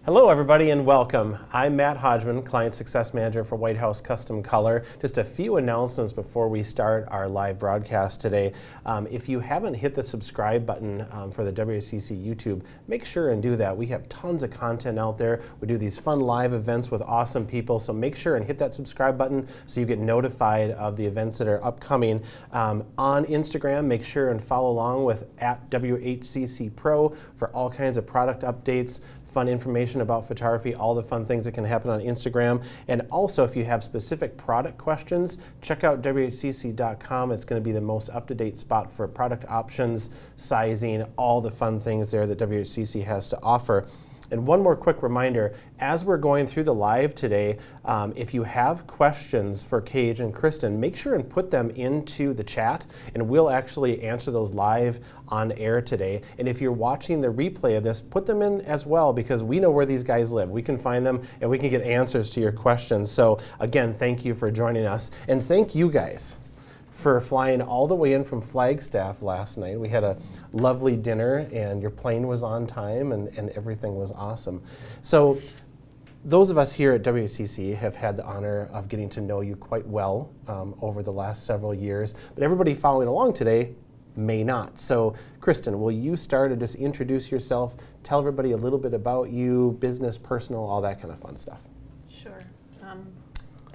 Hello everybody and welcome. I'm Matt Hodgman, Client Success Manager for White House Custom Color. Just a few announcements before we start our live broadcast today. If you haven't hit the subscribe button for the Whcc YouTube, make sure and do that. We have tons of content out there. We do these fun live events with awesome people, so make sure and hit that subscribe button so you get notified of the events that are upcoming. On Instagram, make sure and follow along with @WHCC Pro for all kinds of product updates, fun information about photography, all the fun things that can happen on Instagram. And also, if you have specific product questions, check out WHCC.com. It's going to be the most up-to-date spot for product options, sizing, all the fun things there that WHCC has to offer. And one more quick reminder, as we're going through the live today, if you have questions for Keiji and Kristen, make sure and put them into the chat, and we'll actually answer those live on air today. And if you're watching the replay of this, put them in as well, because we know where these guys live. We can find them, and we can get answers to your questions. So again, thank you for joining us, and thank you guys for flying all the way in from Flagstaff last night. We had a lovely dinner, and your plane was on time, and everything was awesome. So those of us here at WHCC have had the honor of getting to know you quite well over the last several years, but everybody following along today may not. So Kristen, will you start and just introduce yourself, tell everybody a little bit about you, business, personal, all that kind of fun stuff. Sure.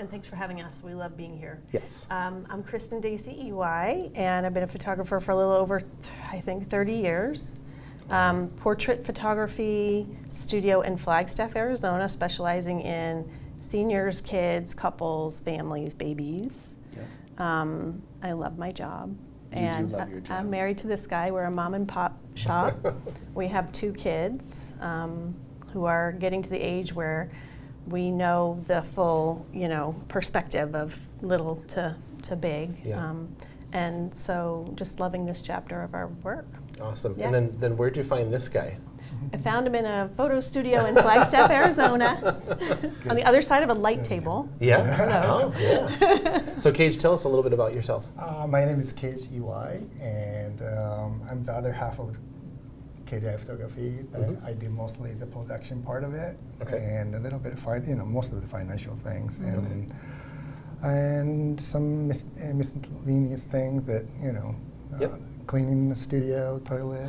And thanks for having us. We love being here. Yes. I'm Kristen Dacey, Iwai, and I've been a photographer for a little over, I think, 30 years. Portrait photography studio in Flagstaff, Arizona, specializing in seniors, kids, couples, families, babies. Yeah. I love my job. And love your job. I'm married to this guy. We're a mom and pop shop. We have 2 kids who are getting to the age where we know the full, perspective of little to big. Yeah. And so just loving this chapter of our work. Awesome. Yeah. And then where'd you find this guy? I found him in a photo studio in Flagstaff, Arizona, on the other side of a light table. Yeah. Oh, yeah. So Keiji, tell us a little bit about yourself. My name is Keiji Iwai, and I'm the other half of KDI Photography. I do mostly the production part of it, and a little bit of most of the financial things, and some miscellaneous things that cleaning the studio, toilet,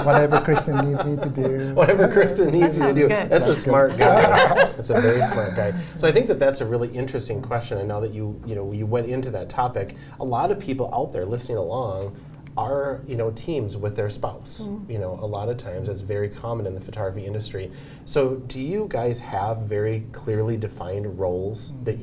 whatever Kristen needs me to do. Whatever Kristen needs you to do. Good. That's a smart guy. That's a very smart guy. So I think that's a really interesting question. And now that you went into that topic, a lot of people out there listening along are teams with their spouse. A lot of times it's very common in the photography industry. So do you guys have very clearly defined roles that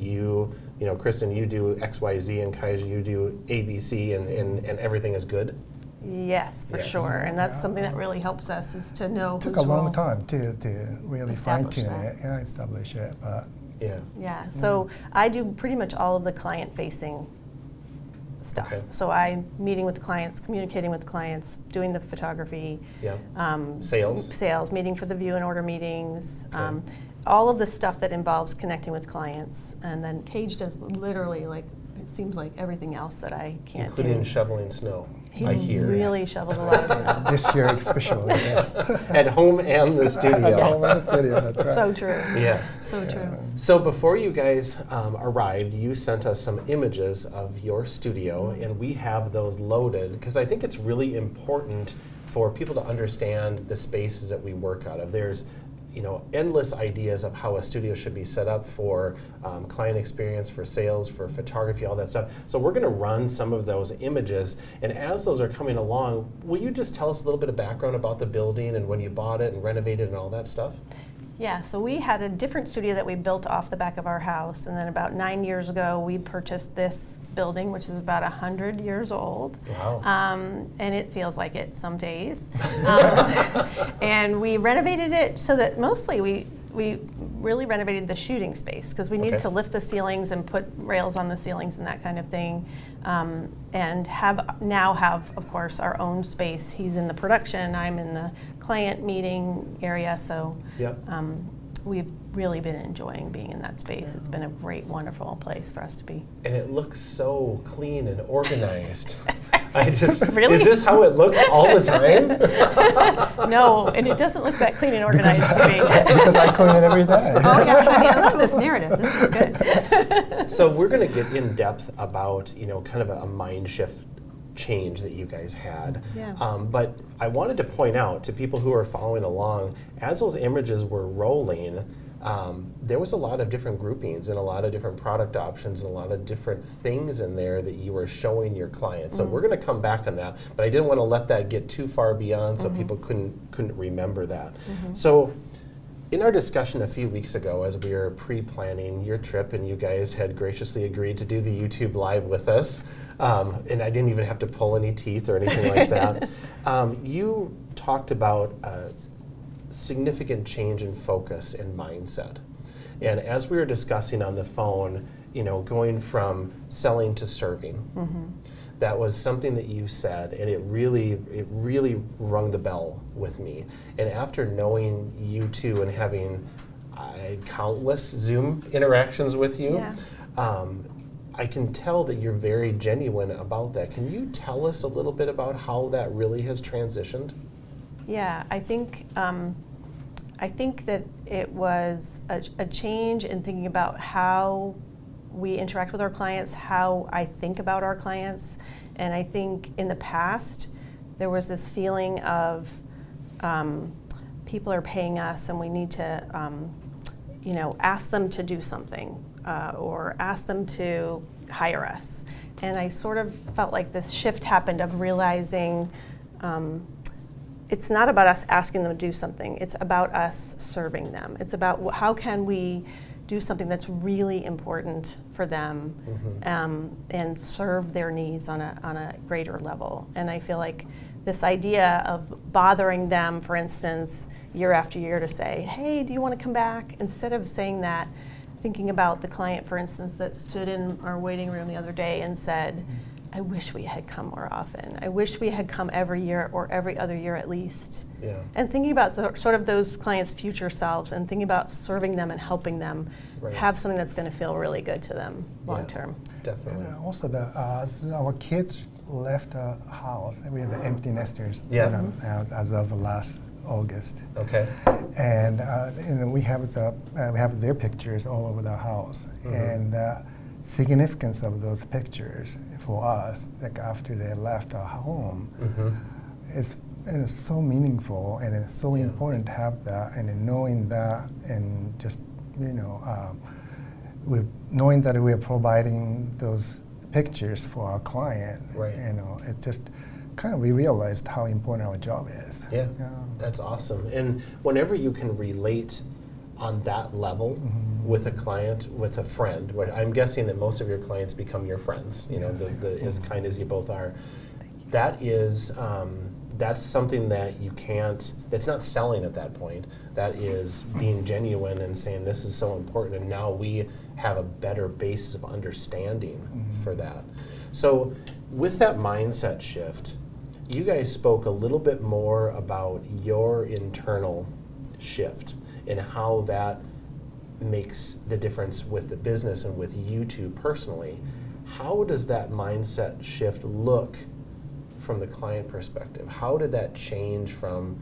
Kristen, you do XYZ, and Keiji, you do ABC, and everything is good? Yes, for sure. And that's something that really helps us, is to know It took a long time to really fine-tune it, establish it, but yeah. So I do pretty much all of the client-facing stuff. Okay. So I'm meeting with the clients, communicating with the clients, doing the photography, sales, meeting for the view and order meetings, all of the stuff that involves connecting with clients. And then Keiji does literally, it seems like everything else that I can't including do. shoveling snow. He I hear. really shoveled a lot of snow. this year especially, yes. At home and the studio. At home and the studio, that's right. So true. Yes. So true. So before you guys arrived, you sent us some images of your studio, and we have those loaded, because I think it's really important for people to understand the spaces that we work out of. There's endless ideas of how a studio should be set up for client experience, for sales, for photography, all that stuff. So we're going to run some of those images, and as those are coming along, will you just tell us a little bit of background about the building and when you bought it and renovated and all that stuff? Yeah, so we had a different studio that we built off the back of our house, and then about 9 years ago we purchased this building, which is about 100 years old. Wow. And it feels like it some days. And we renovated it so that mostly we really renovated the shooting space, because we needed to lift the ceilings and put rails on the ceilings and that kind of thing, and now have, of course, our own space. He's in the production, I'm in the client meeting area, so we've really been enjoying being in that space. It's been a great, wonderful place for us to be. And it looks so clean and organized. Really? Is this how it looks all the time? No, and it doesn't look that clean and organized to me. Because I clean it every day. Oh yeah, I love this narrative. This is good. So we're going to get in depth about, kind of a mind shift change that you guys had. Yeah. But I wanted to point out to people who are following along, as those images were rolling, there was a lot of different groupings and a lot of different product options and a lot of different things in there that you were showing your clients. So we're going to come back on that, but I didn't want to let that get too far beyond so people couldn't remember that. So in our discussion a few weeks ago, as we were pre-planning your trip, and you guys had graciously agreed to do the YouTube Live with us, and I didn't even have to pull any teeth or anything like that, you talked about significant change in focus and mindset. And as we were discussing on the phone, going from selling to serving, that was something that you said, and it really rung the bell with me. And after knowing you two and having countless Zoom interactions with you, I can tell that you're very genuine about that. Can you tell us a little bit about how that really has transitioned? Yeah, I think that it was a change in thinking about how we interact with our clients, how I think about our clients. And I think in the past, there was this feeling of people are paying us and we need to ask them to do something or ask them to hire us. And I sort of felt like this shift happened of realizing it's not about us asking them to do something, it's about us serving them. It's about how can we do something that's really important for them and serve their needs on a greater level. And I feel like this idea of bothering them, for instance, year after year to say, hey, do you want to come back? Instead of saying that, thinking about the client, for instance, that stood in our waiting room the other day and said, I wish we had come more often. I wish we had come every year or every other year at least. Yeah. And thinking about sort of those clients' future selves and thinking about serving them and helping them have something that's going to feel really good to them long term. Definitely. And also, our kids left the house. We had the empty nesters as of last August. Okay. And we have their pictures all over the house. And significance of those pictures for us, like after they left our home, is so meaningful, and it's so important to have that, and in knowing that, and just knowing that we are providing those pictures for our client. It just kind of we realized how important our job is. Yeah, that's awesome. And whenever you can relate on that level with a client, with a friend, I'm guessing that most of your clients become your friends, as kind as you both are. That is, that's something that you can't, that's not selling at that point. That is being genuine and saying this is so important, and now we have a better basis of understanding for that. So with that mindset shift, you guys spoke a little bit more about your internal shift and how that makes the difference with the business and with you two personally. How does that mindset shift look from the client perspective? How did that change from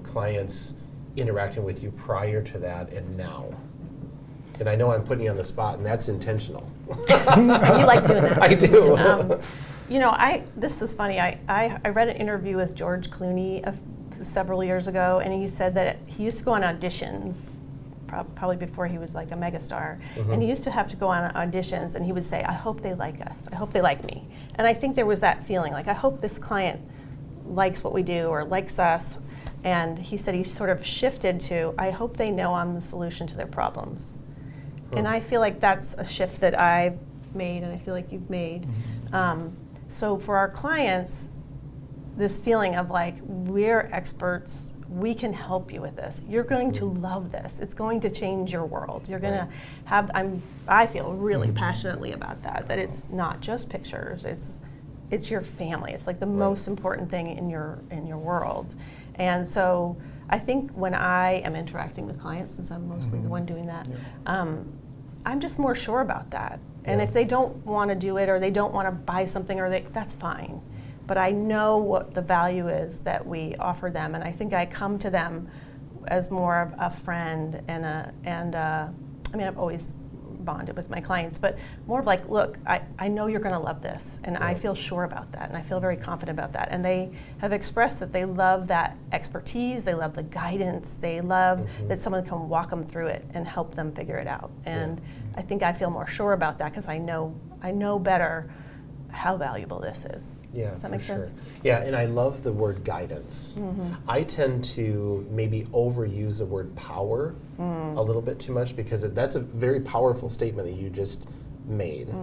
clients interacting with you prior to that and now? And I know I'm putting you on the spot, and that's intentional. You like doing that. I do. This is funny. I read an interview with George Clooney several years ago, and he said that he used to go on auditions, probably before he was like a megastar, and he used to have to go on auditions, and he would say, I hope they like us. I hope they like me. And I think there was that feeling, like, I hope this client likes what we do or likes us. And he said he sort of shifted to, I hope they know I'm the solution to their problems. And I feel like that's a shift that I've made, and I feel like you've made. So for our clients, this feeling of like, we're experts, we can help you with this. You're going to love this. It's going to change your world. You're gonna have, I feel really passionately about that it's not just pictures, it's your family. It's like the most important thing in your world. And so I think when I am interacting with clients, since I'm mostly the one doing that, I'm just more sure about that. And if they don't want to do it, or they don't want to buy something, that's fine. but I know what the value is that we offer them, and I think I come to them as more of a friend and I mean, I've always bonded with my clients, but more of like, look, I know you're going to love this, and I feel sure about that, and I feel very confident about that. And they have expressed that they love that expertise, they love the guidance, they love that someone can walk them through it and help them figure it out. And I think I feel more sure about that because I know better how valuable this is. Yeah, does that make sense? Yeah, and I love the word guidance. I tend to maybe overuse the word power a little bit too much because that's a very powerful statement that you just made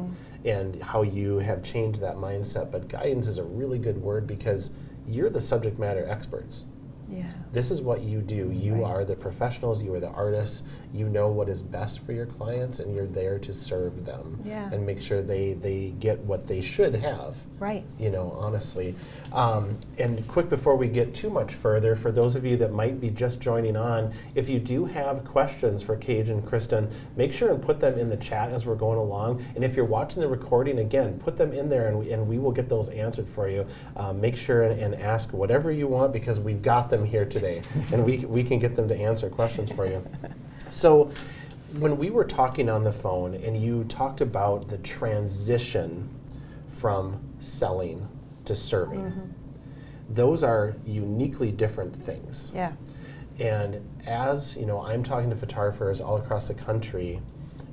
and how you have changed that mindset. But guidance is a really good word because you're the subject matter experts. Yeah. This is what you do. You are the professionals, you are the artists, you know what is best for your clients, and you're there to serve them and make sure they get what they should have. Right. You know, honestly. And quick before we get too much further, for those of you that might be just joining on, if you do have questions for Keiji and Kristen, make sure and put them in the chat as we're going along. And if you're watching the recording, again, put them in there and we will get those answered for you. Make sure and ask whatever you want because we've got them here today and we can get them to answer questions for you. So when we were talking on the phone and you talked about the transition from selling to serving, those are uniquely different things. Yeah. And as you know, I'm talking to photographers all across the country,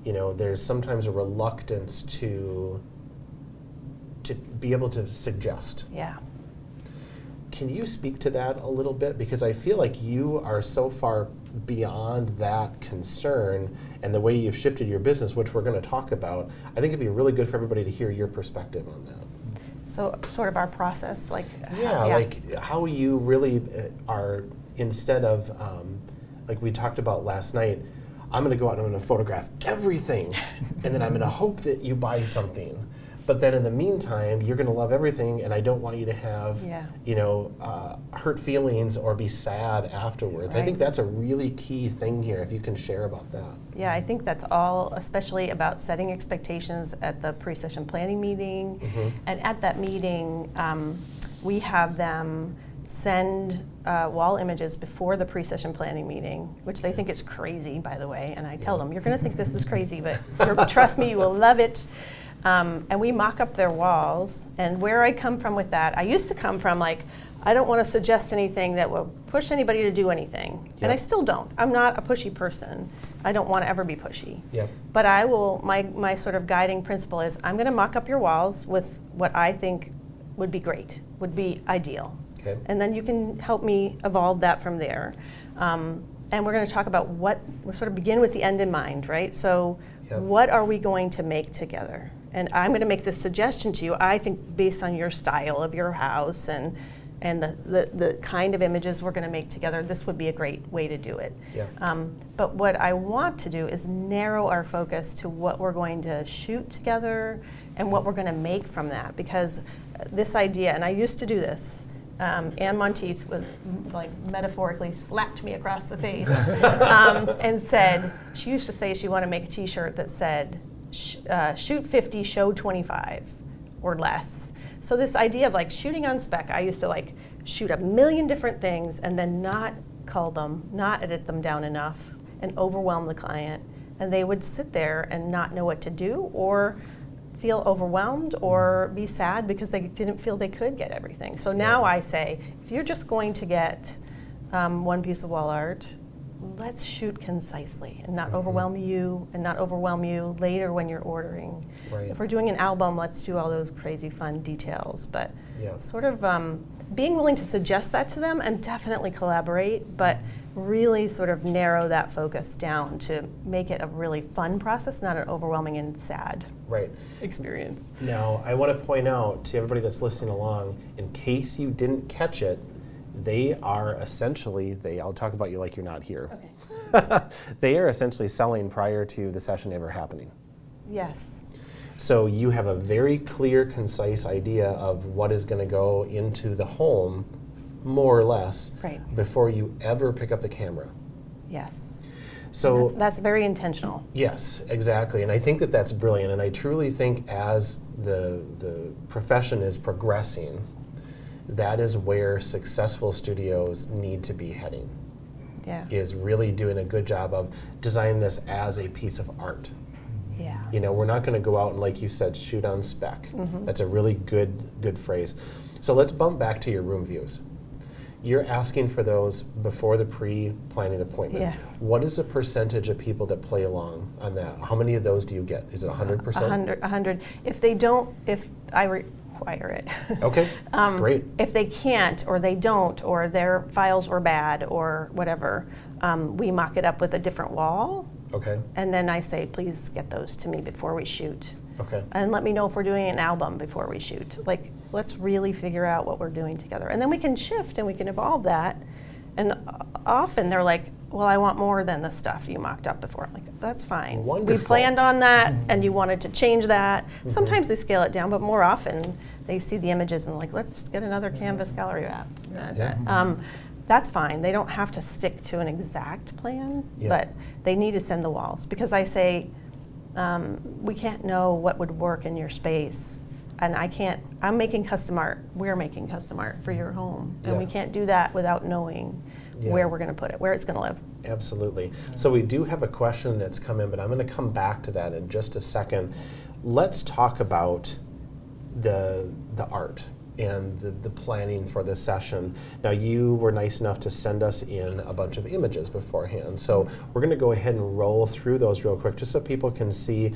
you know, there's sometimes a reluctance to be able to suggest. Yeah. Can you speak to that a little bit? Because I feel like you are so far beyond that concern and the way you've shifted your business, which we're going to talk about. I think it'd be really good for everybody to hear your perspective on that. So sort of our process, like like how you really are, instead of like we talked about last night, I'm going to go out and I'm going to photograph everything and then I'm going to hope that you buy something. But then in the meantime, you're going to love everything, and I don't want you to have, you know, hurt feelings or be sad afterwards. I think that's a really key thing here, if you can share about that. Yeah, I think that's all, especially about setting expectations at the pre-session planning meeting. And at that meeting, we have them send wall images before the pre-session planning meeting, which they think is crazy, by the way. And I tell them, you're going to think this is crazy, but trust me, you will love it. And we mock up their walls. And where I come from with that, I used to come from like, I don't want to suggest anything that will push anybody to do anything. And I still don't. I'm not a pushy person. I don't want to ever be pushy. But I will, my sort of guiding principle is I'm going to mock up your walls with what I think would be great, would be ideal. And then you can help me evolve that from there. And we're going to talk about we'll sort of begin with the end in mind, right? So what are we going to make together? And I'm going to make this suggestion to you, I think based on your style of your house and the kind of images we're going to make together, this would be a great way to do it. But what I want to do is narrow our focus to what we're going to shoot together and what we're going to make from that. Because this idea, and I used to do this, Ann Monteith would like metaphorically slapped me across the face and said, she used to say she wanted to make a t-shirt that said, shoot 50, show 25 or less. So this idea of like shooting on spec, I used to like shoot a million different things and then not cull them, not edit them down enough and overwhelm the client. And they would sit there and not know what to do or feel overwhelmed or be sad because they didn't feel they could get everything. So now I say, if you're just going to get one piece of wall art, let's shoot concisely and not overwhelm you and not overwhelm you later when you're ordering. If we're doing an album, let's do all those crazy fun details. But sort of being willing to suggest that to them and definitely collaborate, but really sort of narrow that focus down to make it a really fun process, not an overwhelming and sad experience. Now, I want to point out to everybody that's listening along, in case you didn't catch it, they are essentially, I'll talk about you like you're not here. They are essentially selling prior to the session ever happening. Yes. So you have a very clear, concise idea of what is going to go into the home, more or less, before you ever pick up the camera. Yes. So that's very intentional. Yes, exactly. And I think that that's brilliant. And I truly think as the profession is progressing, that is where successful studios need to be heading. Yeah. Is really doing a good job of designing this as a piece of art. Yeah. You know, we're not going to go out and, like you said, shoot on spec. That's a really good phrase. So let's bump back to your room views. You're asking for those before the pre-planning appointment. Yes. What is the percentage of people that play along on that? How many of those do you get? Is it 100%? 100. If they don't, if I require it. Okay, great. If they can't, or they don't, or their files were bad, or whatever, we mock it up with a different wall. Okay. And then I say, please get those to me before we shoot. Okay. And let me know if we're doing an album before we shoot. Like, let's really figure out what we're doing together. And then we can shift and we can evolve that. And often they're like, well, I want more than the stuff you mocked up before. I'm like, that's fine. Wonderful. We planned on that and you wanted to change that. Sometimes they scale it down, but more often they see the images and like, let's get another canvas gallery map. That's fine. They don't have to stick to an exact plan, but they need to send the walls. Because I say, we can't know what would work in your space. And I'm making custom art. We're making custom art for your home. And we can't do that without knowing where we're going to put it, where it's going to live. Absolutely. So we do have a question that's come in, but I'm going to come back to that in just a second. Let's talk about the art and the planning for this session. Now, you were nice enough to send us in a bunch of images beforehand. So we're going to go ahead and roll through those real quick just so people can see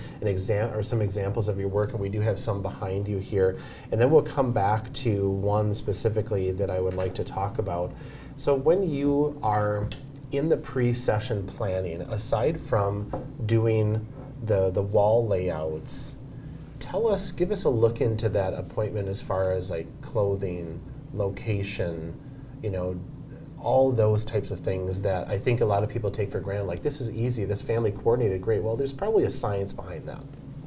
some examples of your work, and we do have some behind you here. And then we'll come back to one specifically that I would like to talk about. So when you are in the pre-session planning, aside from doing the wall layouts, give us a look into that appointment as far as like clothing, location, all those types of things that I think a lot of people take for granted. Like, this is easy, this family coordinated, great. Well, there's probably a science behind that.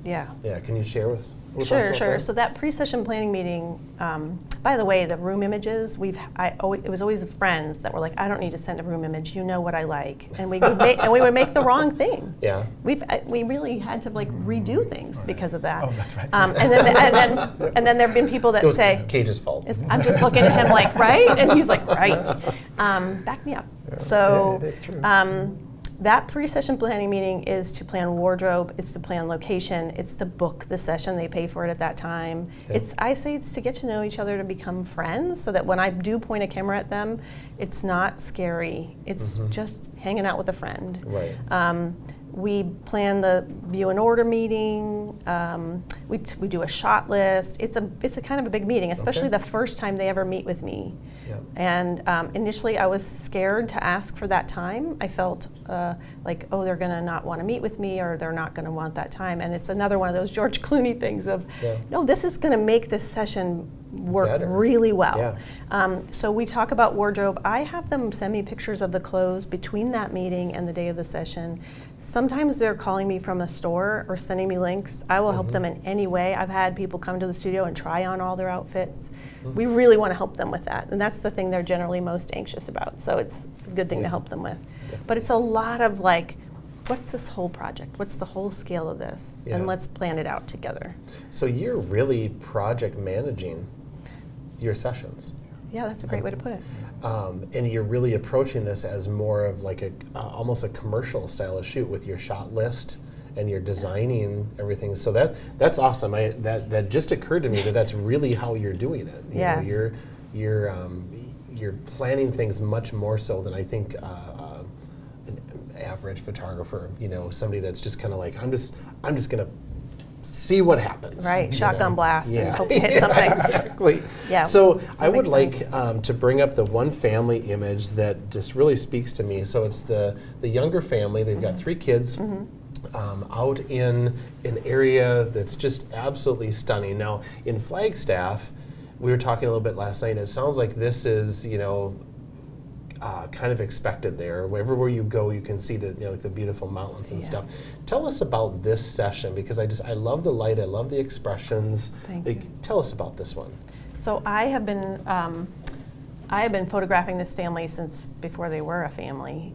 Yeah. Yeah, can you share with us Sure. about that? So that pre-session planning meeting, by the way, the room images, it was always the friends that were like, I don't need to send a room image, you know what I like. And we would make the wrong thing. Yeah. We really had to like redo things because of that. Oh, that's right. And then there have been people that It was say, Keiji's fault. I'm just looking at him like, right? And he's like, right. Back me up. So yeah, it is true. that pre-session planning meeting is to plan wardrobe, it's to plan location, it's to book the session, they pay for it at that time. Okay. I say it's to get to know each other, to become friends, so that when I do point a camera at them, it's not scary. It's just hanging out with a friend. Right. We plan the view and order meeting. We do a shot list. It's a kind of a big meeting, especially the first time they ever meet with me. Yep. And initially I was scared to ask for that time. I felt like, oh, they're going to not want to meet with me, or they're not going to want that time. And it's another one of those George Clooney things of, no, this is going to make this session work better. really well. Yeah. So we talk about wardrobe. I have them send me pictures of the clothes between that meeting and the day of the session. Sometimes they're calling me from a store or sending me links. I will help them in any way. I've had people come to the studio and try on all their outfits. We really want to help them with that. And that's the thing they're generally most anxious about. So it's a good thing to help them with. But it's a lot of like, what's this whole project? What's the whole scale of this? Yeah. And let's plan it out together. So you're really project managing your sessions. Yeah, that's a great way to put it. And you're really approaching this as more of like almost a commercial style of shoot with your shot list, and you're designing everything. So that's awesome. That just occurred to me that's really how you're doing it. You know, you're planning things much more so than I think an average photographer. Somebody that's just kind of like, I'm just gonna see what happens. Right, shotgun blast and hope you hit Yeah, something. exactly. Yeah, So I would makes like to bring up the one family image that just really speaks to me. So it's the younger family. They've got 3 kids out in an area that's just absolutely stunning. Now in Flagstaff, we were talking a little bit last night. It sounds like this is kind of expected there. Everywhere you go, you can see the like the beautiful mountains and stuff. Tell us about this session, because I love the light, I love the expressions. Thank you. Tell us about this one. So I have been I have been photographing this family since before they were a family.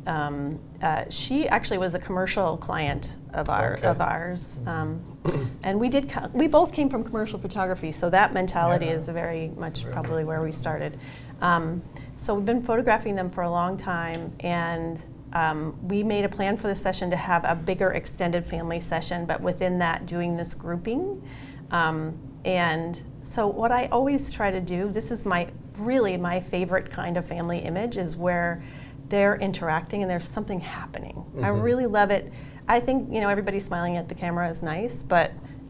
She actually was a commercial client of ours, and we both came from commercial photography, so that mentality is very much probably where we started. So we've been photographing them for a long time, and we made a plan for this session to have a bigger extended family session, but within that doing this grouping. And so what I always try to do, this is really my favorite kind of family image, is where they're interacting and there's something happening. Mm-hmm. I really love it. I think, everybody smiling at the camera is nice,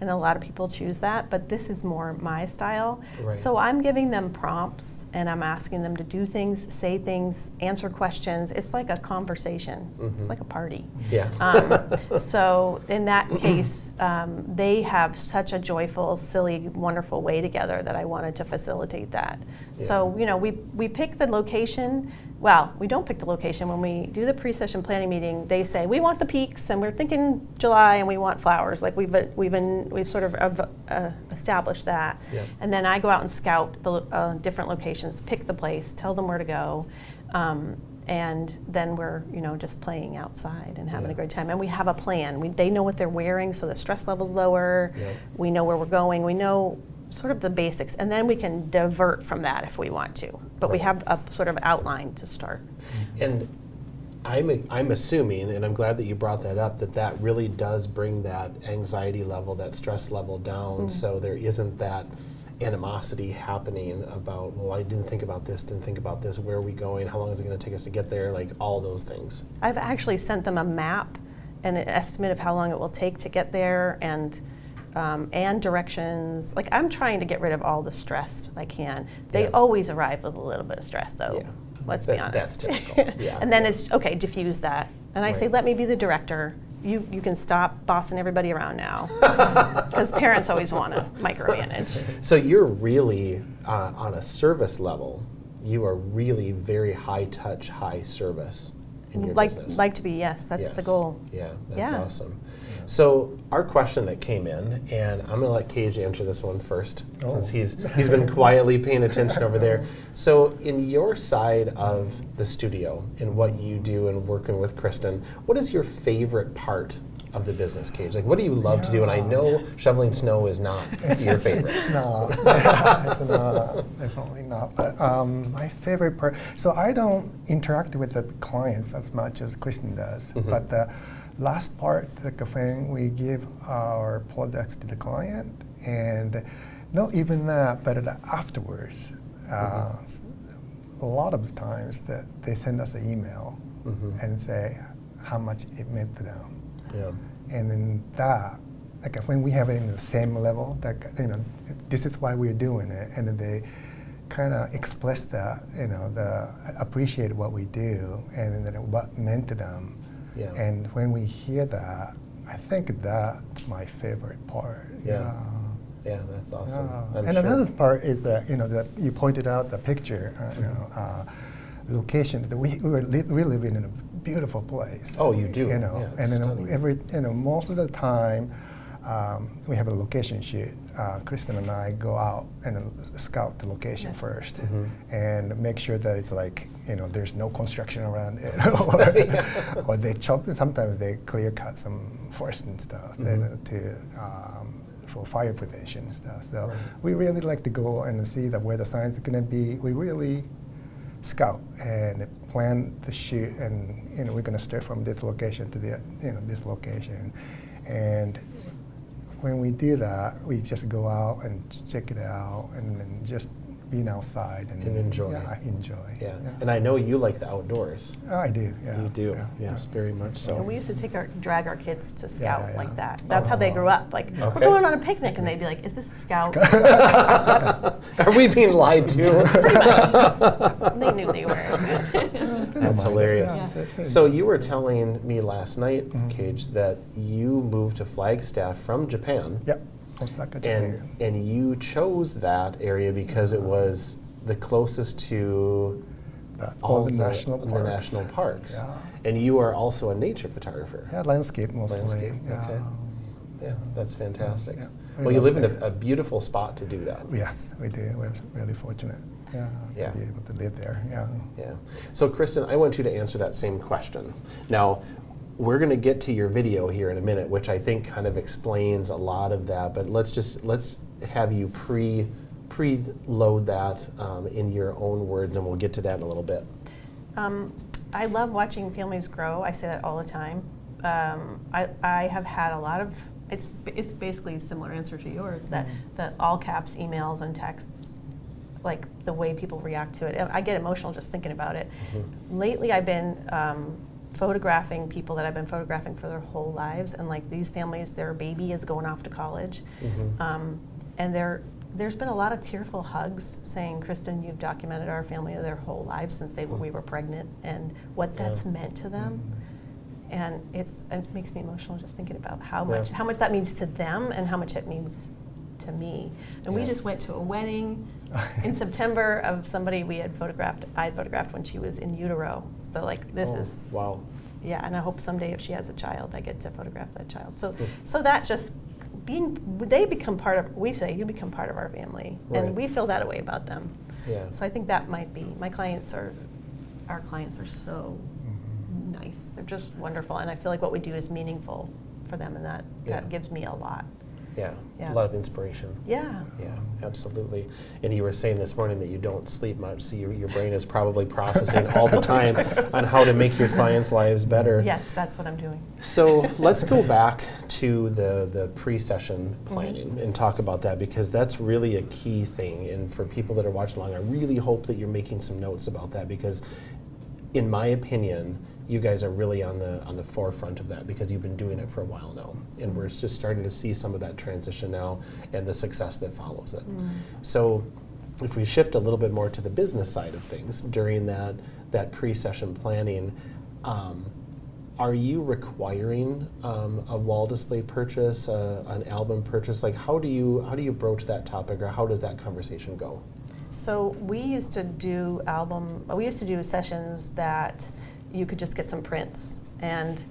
and a lot of people choose that, but this is more my style. Right. So I'm giving them prompts and I'm asking them to do things, say things, answer questions. It's like a conversation. Mm-hmm. It's like a party. Yeah. So in that case, they have such a joyful, silly, wonderful way together that I wanted to facilitate that. Yeah. So, we pick the location. Well, we don't pick the location. When we do the pre-session planning meeting, they say, we want the peaks, and we're thinking July, and we want flowers. Like we've sort of established that. Yep. And then I go out and scout the different locations, pick the place, tell them where to go, and then we're just playing outside and having a great time. And we have a plan. They know what they're wearing, so the stress level's lower. Yep. We know where we're going. We know sort of the basics, and then we can divert from that if we want to. But we have a sort of outline to start. And I'm assuming, and I'm glad that you brought that up, that really does bring that anxiety level, that stress level down, so there isn't that animosity happening about, well, I didn't think about this, where are we going, how long is it going to take us to get there, like all those things. I've actually sent them a map and an estimate of how long it will take to get there, and directions. Like, I'm trying to get rid of all the stress I can. They always arrive with a little bit of stress, though. Yeah. Let's be honest. That's typical. Yeah. And then it's okay, diffuse that. And I say, let me be the director. You can stop bossing everybody around now, because parents always want to micromanage. So you're really on a service level. You are really very high touch, high service in your business. Like to be, yes. That's the goal. Yeah, that's awesome. So our question that came in, and I'm going to let Keiji answer this one first, since he's been quietly paying attention over there. So in your side of the studio, in what you do and working with Kristen, what is your favorite part of the business, Keiji? Like, what do you love to do? And I know shoveling snow is not your favorite. It's not. It's not. Definitely not. But my favorite part, so I don't interact with the clients as much as Kristen does, but the last part, like when we give our products to the client, and not even that, but afterwards, a lot of times that they send us an email and say how much it meant to them. Yeah. And then that, like when we have it in the same level, that this is why we're doing it, and then they kind of express that, appreciate what we do, and then what meant to them. Yeah. And when we hear that, I think that's my favorite part. Yeah. Yeah, that's awesome. Yeah. And another part is that that you pointed out the picture, location. We live in a beautiful place. Oh, you do. And then most of the time, we have a location shoot. Kristen and I go out and scout the location first, and make sure that it's like there's no construction around it, or they chop. Sometimes they clear cut some forest and stuff for fire prevention and stuff. So we really like to go and see where the signs are going to be. We really scout and plan the shoot, and we're going to start from this location to this location, and when we do that, we just go out and check it out, and then just being outside and enjoy. Yeah, enjoy. Yeah. And I know you like the outdoors. Oh, I do. Yeah. You do. Yeah. Yes, very much so. And we used to drag our kids to scout like that. That's how they grew up. Like, we're going on a picnic, and they'd be like, "Is this a scout?" Are we being lied to? Pretty much. They knew they were. That's hilarious. Yeah. So you were telling me last night, Keiji, that you moved to Flagstaff from Japan. Yep. Osaka, Japan. And you chose that area because it was the closest to all the national parks. Yeah. And you are also a nature photographer. Yeah, landscape mostly. Landscape, okay. Yeah, that's fantastic. Yeah. Well, you live in a beautiful spot to do that. Yes, we do. We're really fortunate. To be able to live there. Yeah. So, Kristen, I want you to answer that same question. Now, we're going to get to your video here in a minute, which I think kind of explains a lot of that. But let's have you preload that in your own words, and we'll get to that in a little bit. I love watching families grow. I say that all the time. I have had a lot of. It's basically a similar answer to yours. That all caps emails and texts. Like the way people react to it. I get emotional just thinking about it. Lately I've been photographing people that I've been photographing for their whole lives, and like these families, their baby is going off to college. And there's been a lot of tearful hugs saying, Kristen, you've documented our family their whole lives since we were pregnant, and what that's meant to them. And it makes me emotional just thinking about how much that means to them and how much it means to me. And we just went to a wedding in September of somebody I had photographed when she was in utero. So like this is wow. Yeah, and I hope someday if she has a child, I get to photograph that child. So that just they become part of. We say you become part of our family, and we feel that way about them. Yeah. So I think that might be our clients are so nice. They're just wonderful, and I feel like what we do is meaningful for them, and that gives me a lot. Yeah, a lot of inspiration. Yeah. Yeah, absolutely. And you were saying this morning that you don't sleep much, so your brain is probably processing all the time on how to make your clients' lives better. Yes, that's what I'm doing. So let's go back to the pre-session planning and talk about that, because that's really a key thing. And for people that are watching along, I really hope that you're making some notes about that, because in my opinion, you guys are really on the forefront of that, because you've been doing it for a while now, and we're just starting to see some of that transition now and the success that follows it. So if we shift a little bit more to the business side of things during that pre-session planning, are you requiring a wall display purchase, an album purchase? Like how do you broach that topic, or how does that conversation go? So we used to do sessions that you could just get some prints, and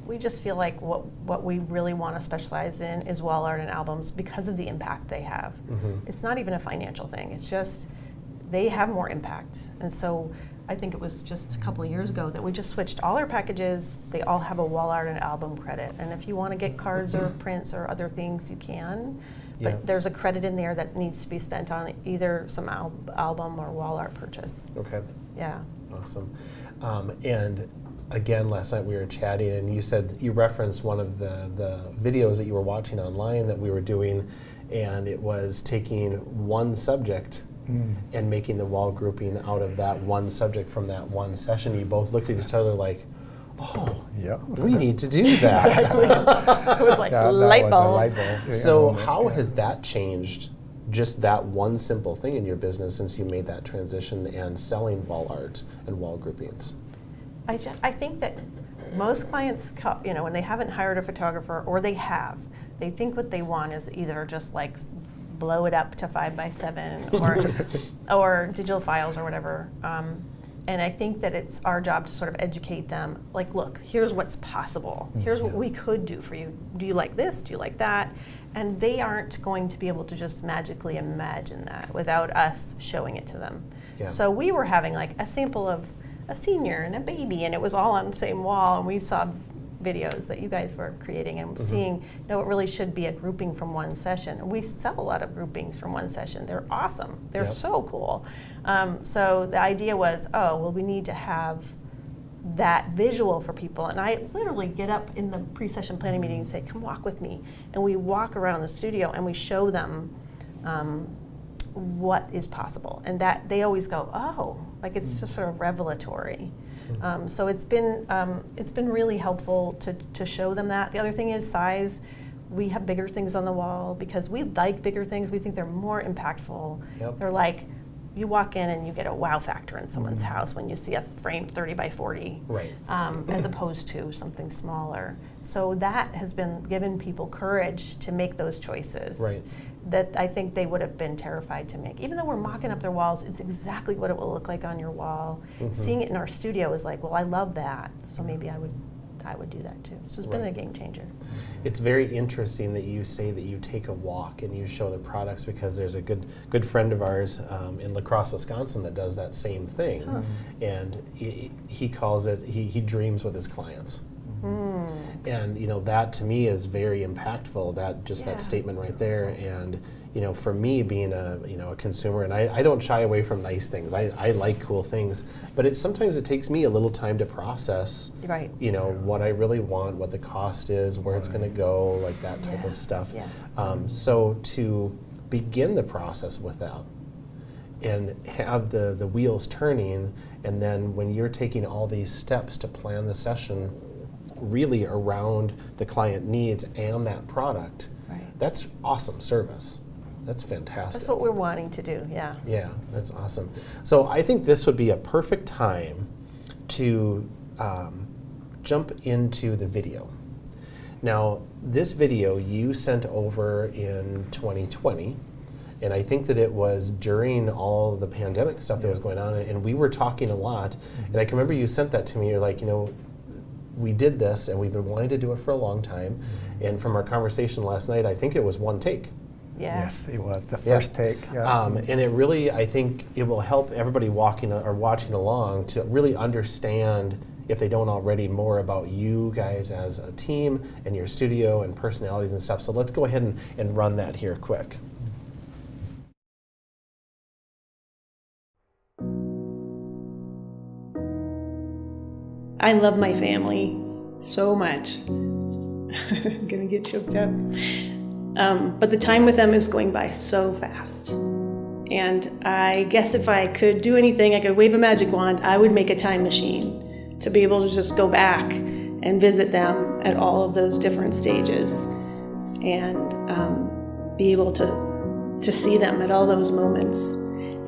we just feel like what we really want to specialize in is wall art and albums because of the impact they have. It's not even a financial thing, it's just they have more impact. And so I think it was just a couple of years ago that we just switched all our packages. They all have a wall art and album credit, and if you want to get cards or prints or other things, you can. But there's a credit in there that needs to be spent on either some album or wall art purchase. Okay. Yeah. Awesome. And again, last night we were chatting, and you referenced one of the videos that you were watching online that we were doing, and it was taking one subject and making the wall grouping out of that one subject from that one session. You both looked at each other like, oh, we need to do that. Exactly. It was like light bulb. So how has that changed, just that one simple thing in your business, since you made that transition and selling wall art and wall groupings? I think that most clients, when they haven't hired a photographer, or they think what they want is either just like blow it up to 5x7 or digital files or whatever. And I think that it's our job to sort of educate them, like, look, here's what's possible. Here's what we could do for you. Do you like this? Do you like that? And they aren't going to be able to just magically imagine that without us showing it to them. Yeah. So we were having like a sample of a senior and a baby, and it was all on the same wall, and we saw videos that you guys were creating and seeing, it really should be a grouping from one session. And we sell a lot of groupings from one session. They're awesome. They're so cool. So the idea was, we need to have that visual for people. And I literally get up in the pre-session planning meeting and say, come walk with me. And we walk around the studio and we show them what is possible. And that they always go, like it's just sort of revelatory. So it's been really helpful to show them that. The other thing is size. We have bigger things on the wall because we like bigger things. We think they're more impactful. They're like, you walk in and you get a wow factor in someone's house when you see a frame 30 by 40, as opposed to something smaller. So that has been given people courage to make those choices that I think they would have been terrified to make. Even though we're mocking up their walls, it's exactly what it will look like on your wall. Seeing it in our studio is like, well, I love that, so maybe I I would do that too. So it's been a game changer. It's very interesting that you say that you take a walk and you show the products, because there's a good friend of ours in La Crosse, Wisconsin that does that same thing. And he calls it, he dreams with his clients. And that to me is very impactful, that statement right there. And for me, being a consumer, and I don't shy away from nice things. I like cool things, but sometimes it takes me a little time to process what I really want, what the cost is, where it's going to go, like that type of stuff. So to begin the process with that and have the wheels turning, and then when you're taking all these steps to plan the session really around the client needs and that product, that's awesome service. That's fantastic. That's what we're wanting to do, yeah. Yeah, that's awesome. So I think this would be a perfect time to jump into the video. Now, this video you sent over in 2020, and I think that it was during all the pandemic stuff that was going on, and we were talking a lot, and I can remember you sent that to me. You're like, we did this, and we've been wanting to do it for a long time, and from our conversation last night, I think it was one take. Yes, it was the first take. And it really, I think it will help everybody walking or watching along to really understand, if they don't already, more about you guys as a team and your studio and personalities and stuff. So let's go ahead and run that here quick. I love my family so much. I'm gonna get choked up. But the time with them is going by so fast. And I guess if I could do anything, I could wave a magic wand, I would make a time machine to be able to just go back and visit them at all of those different stages and be able to see them at all those moments.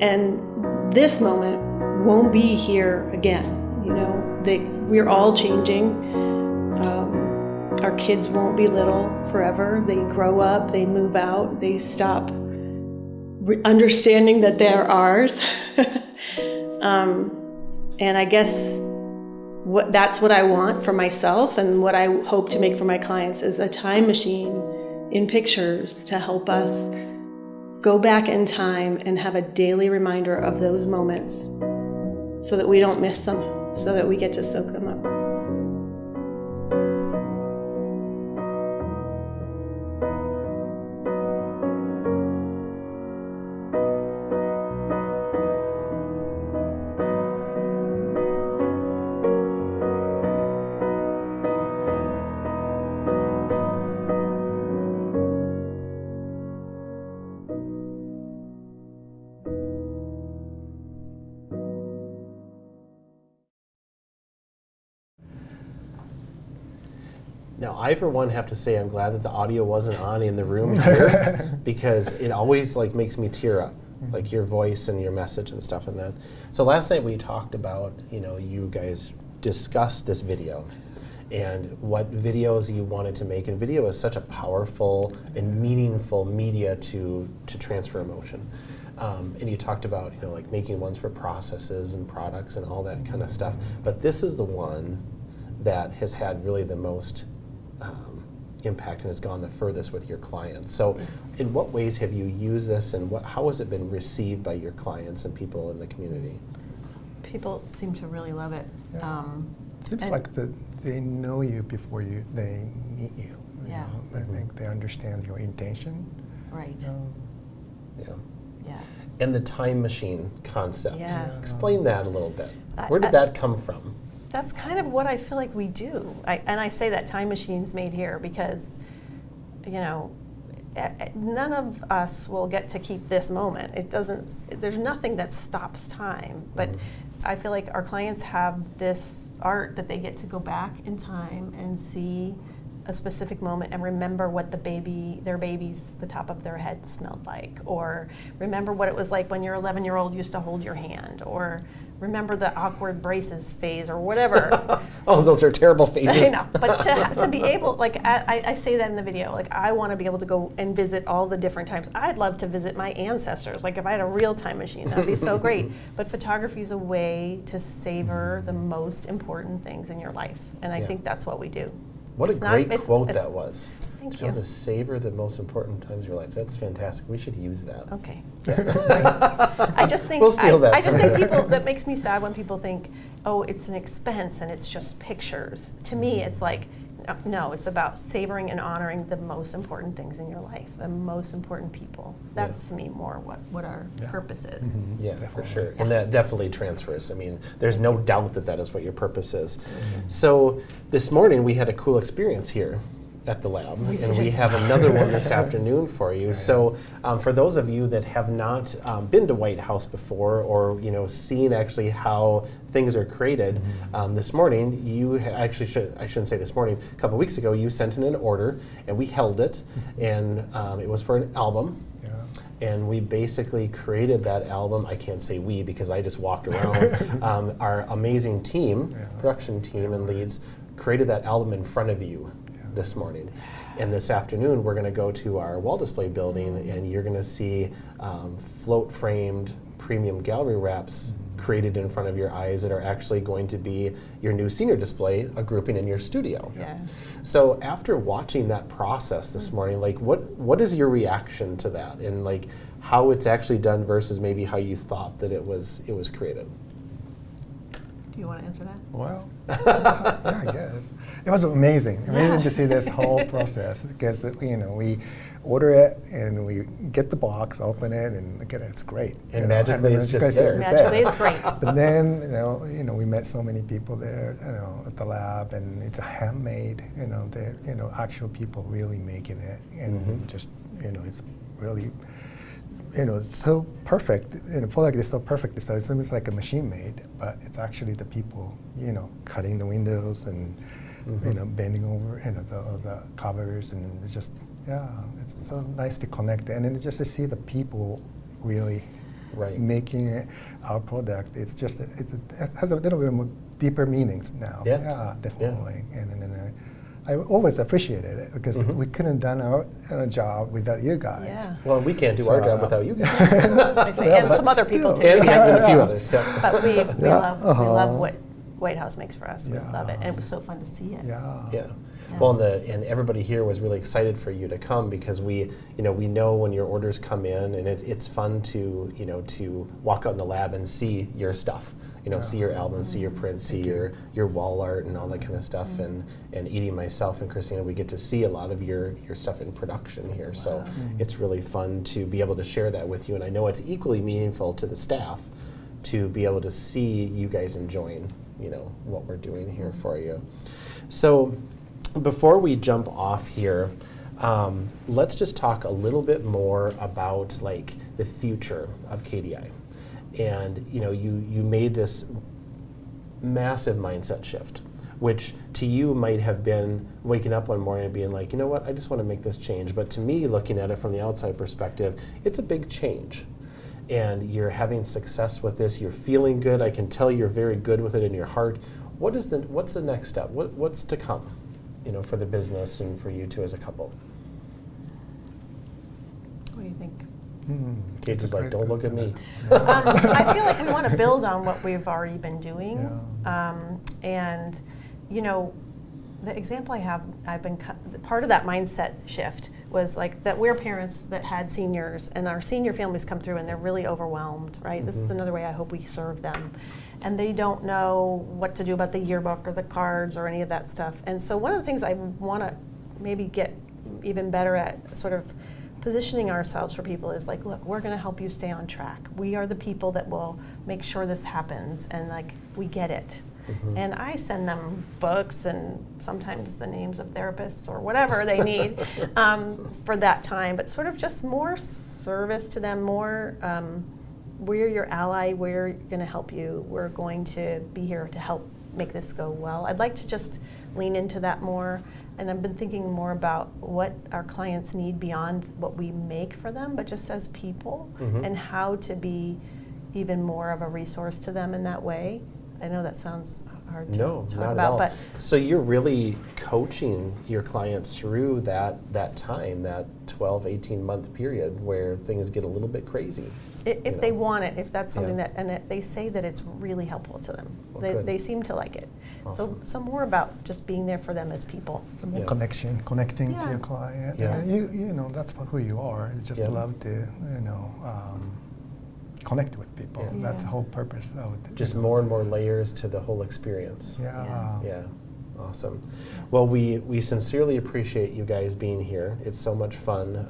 And this moment won't be here again. We're all changing. Our kids won't be little forever. They grow up, they move out, they stop understanding that they're ours. And I guess that's what I want for myself, and what I hope to make for my clients is a time machine in pictures to help us go back in time and have a daily reminder of those moments so that we don't miss them, so that we get to soak them up. Now, I for one have to say I'm glad that the audio wasn't on in the room here, because it always makes me tear up, like your voice and your message and stuff and that. So last night we talked about, you guys discussed this video and what videos you wanted to make, and video is such a powerful and meaningful media to transfer emotion. And you talked about, making ones for processes and products and all that kind of stuff. But this is the one that has had really the most impact and has gone the furthest with your clients. So in what ways have you used this, and how has it been received by your clients and people in the community? People seem to really love it. Seems like they know you before they meet you. Yeah. I think they understand your intention. Right. Yeah. And the time machine concept. Yeah. Explain that a little bit. Where did that come from? That's kind of what I feel like we do. And I say that time machine's made here because, none of us will get to keep this moment. There's nothing that stops time. But I feel like our clients have this art that they get to go back in time and see a specific moment and remember what their baby's, the top of their head smelled like, or remember what it was like when your 11-year-old used to hold your hand, or remember the awkward braces phase or whatever. Oh, those are terrible phases. I know, but to be able, like I say that in the video, like I want to be able to go and visit all the different times. I'd love to visit my ancestors. Like if I had a real time machine, that'd be so great. But photography is a way to savor the most important things in your life, and I think that's what we do. What a great quote that was. Thank To you. be able to savor the most important times of your life. That's fantastic. We should use that. Okay. Yeah. I just think We'll steal that I just from think you. people, that makes me sad when people think, oh, it's an expense and it's just pictures. To me, it's like, no, it's about savoring and honoring the most important things in your life, the most important people. That's to me more what our purpose is. Mm-hmm. Yeah, for sure. And that definitely transfers. I mean, there's no doubt that that is what your purpose is. So this morning we had a cool experience here at the lab, and we have another one this afternoon for you. So for those of you that have not been to White House before, or seen actually how things are created, this morning you I shouldn't say this morning, a couple weeks ago you sent in an order and we held it, and it was for an album. And we basically created that album. I can't say we because I just walked around. Our amazing team, production team and leads, created that album in front of you this morning. And this afternoon we're going to go to our wall display building, and you're going to see float framed premium gallery wraps created in front of your eyes that are actually going to be your new senior display, a grouping in your studio. Yeah. So after watching that process this morning, like what is your reaction to that, and like how it's actually done versus maybe how you thought that it was created? Do you want to answer that? Well, yeah, I guess. It was amazing to see this whole process, because we order it and we get the box, open it, and look at it, it's great. And magically it's just there. Magically it's great. But then, we met so many people there, at the lab, and it's a handmade, they're, actual people really making it, and just, it's really, it's so perfect. The product is so perfect. So it's almost like a machine made, but it's actually the people, cutting the windows and, bending over, the covers, and it's just, it's so nice to connect. And then just to see the people really making it our product. It's just, it has a little bit more deeper meanings now. Yeah, definitely. Yeah. And then I always appreciated it, because we couldn't have done our job without you guys. Yeah. Well, we can't do our job without you guys. And some other people too. And a few others. Yeah. But we love what White House makes for us. We love it, and it was so fun to see it. Yeah. Well, and everybody here was really excited for you to come, because we know when your orders come in, and it's fun to to walk out in the lab and see your stuff. See your album, see your prints, see your wall art and all that kind of stuff. And Edie, myself, and Christina, we get to see a lot of your stuff in production here. So it's really fun to be able to share that with you. And I know it's equally meaningful to the staff to be able to see you guys enjoying what we're doing here for you. So before we jump off here, let's just talk a little bit more about like the future of KDI. And you made this massive mindset shift, which to you might have been waking up one morning and being like, you know what, I just want to make this change. But to me, looking at it from the outside perspective, it's a big change. And you're having success with this. You're feeling good. I can tell you're very good with it in your heart. What's the next step? What's to come, for the business and for you two as a couple? What do you think? Kate is like, don't look at me. I feel like we want to build on what we've already been doing. And, the example I've been, part of that mindset shift was like that we're parents that had seniors, and our senior families come through and they're really overwhelmed, right? This is another way I hope we serve them. And they don't know what to do about the yearbook or the cards or any of that stuff. And so one of the things I want to maybe get even better at sort of positioning ourselves for people is like, look, we're going to help you stay on track. We are the people that will make sure this happens, and like we get it. And I send them books and sometimes the names of therapists or whatever they need for that time, but sort of just more service to them, more we're your ally, we're going to help you, we're going to be here to help make this go well. I'd like to just lean into that more. And I've been thinking more about what our clients need beyond what we make for them, but just as people, and how to be even more of a resource to them in that way. I know that sounds hard to No, talk not about, at all. but So you're really coaching your clients through that time, that 12, 18-month period where things get a little bit crazy. if they want it, if that's something Yeah. that, and they say that it's really helpful to them. Well, good. They seem to like it. Awesome. So more about just being there for them as people. Some more Yeah. connecting to Yeah. your client. Yeah. And you know, that's who you are. You just Yeah. love to, connect with people. Yeah. That's the Yeah. whole purpose of it. Just more and more layers to the whole experience. Yeah. Yeah, awesome. Well, we sincerely appreciate you guys being here. It's so much fun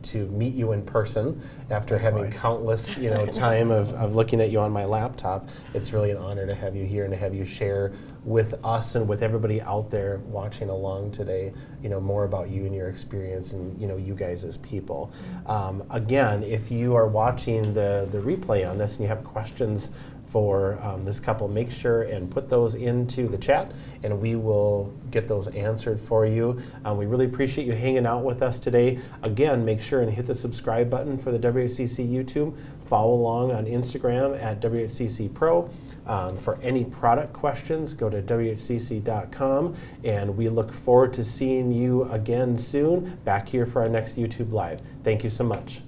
to meet you in person after having Likewise. countless time of looking at you on my laptop. It's really an honor to have you here and to have you share with us and with everybody out there watching along today, more about you and your experience and, you guys as people. Again, if you are watching the replay on this and you have questions for this couple, make sure and put those into the chat and we will get those answered for you. We really appreciate you hanging out with us today. Again, make sure and hit the subscribe button for the WHCC YouTube. Follow along on Instagram at WHCC Pro. For any product questions, go to WHCC.com, and we look forward to seeing you again soon back here for our next YouTube Live. Thank you so much.